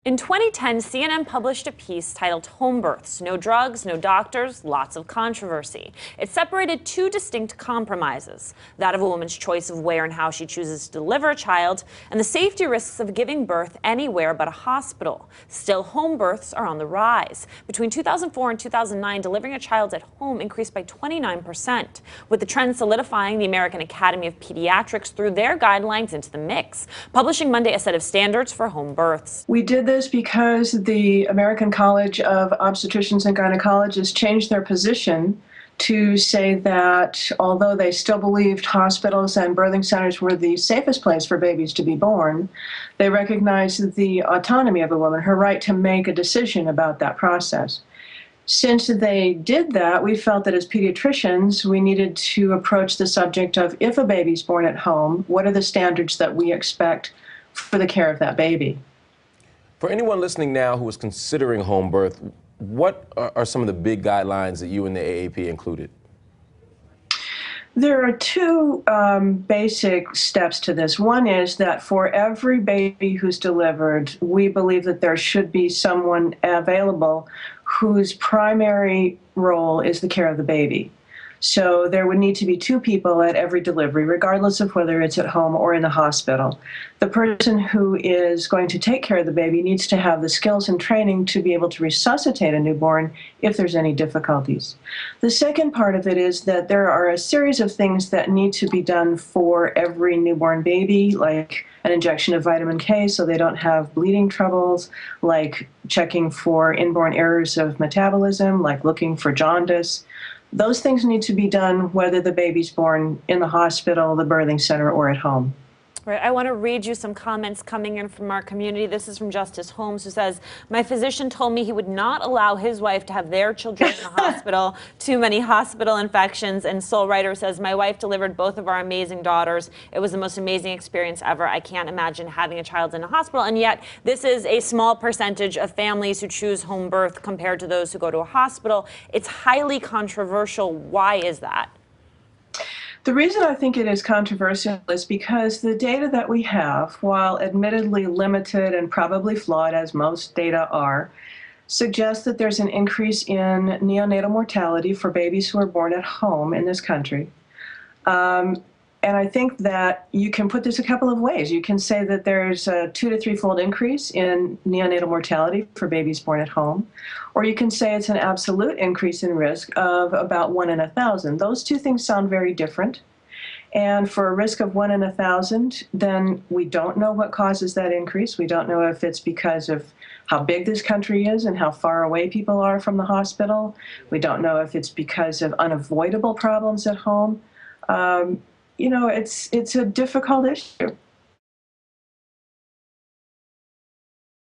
In 2010, CNN published a piece titled Home Births: No Drugs, No Doctors, Lots of Controversy. It separated two distinct compromises: that of a woman's choice of where and how she chooses to deliver a child, and the safety risks of giving birth anywhere but a hospital. Still, home births are on the rise. Between 2004 and 2009, delivering a child at home increased by 29%. With the trend solidifying, the American Academy of Pediatrics threw their guidelines into the mix, publishing Monday a set of standards for home births. We did this because the American College of Obstetricians and Gynecologists changed their position to say that although they still believed hospitals and birthing centers were the safest place for babies to be born, they recognized the autonomy of a woman, her right to make a decision about that process. Since they did that, we felt that as pediatricians, we needed to approach the subject of, if a baby's born at home, what are the standards that we expect for the care of that baby? For anyone listening now who is considering home birth, what are some of the big guidelines that you and the AAP included? There are two basic steps to this. One is that for every baby who's delivered, we believe that there should be someone available whose primary role is the care of the baby. So there would need to be two people at every delivery, regardless of whether it's at home or in a hospital. The person who is going to take care of the baby needs to have the skills and training to be able to resuscitate a newborn if there's any difficulties. The second part of it is that there are a series of things that need to be done for every newborn baby, like an injection of vitamin K so they don't have bleeding troubles, like checking for inborn errors of metabolism, like looking for jaundice. Those things need to be done whether the baby's born in the hospital, the birthing center, or at home. Right. I want to read you some comments coming in from our community. This is from Justice Holmes, who says, "My physician told me he would not allow his wife to have their children in the hospital. Too many hospital infections." And Soul Writer says, "My wife delivered both of our amazing daughters. It was the most amazing experience ever. I can't imagine having a child in a hospital." And yet, this is a small percentage of families who choose home birth compared to those who go to a hospital. It's highly controversial. Why is that? The reason I think it is controversial is because the data that we have, while admittedly limited and probably flawed, as most data are, suggests that there's an increase in neonatal mortality for babies who are born at home in this country. And I think that you can put this a couple of ways. You can say that there's a 2 to 3-fold increase in neonatal mortality for babies born at home, or you can say it's an absolute increase in risk of about 1 in 1,000. Those two things sound very different. And for a risk of 1 in 1,000, then we don't know what causes that increase. We don't know if it's because of how big this country is and how far away people are from the hospital. We don't know if it's because of unavoidable problems at home. You know, it's a difficult issue.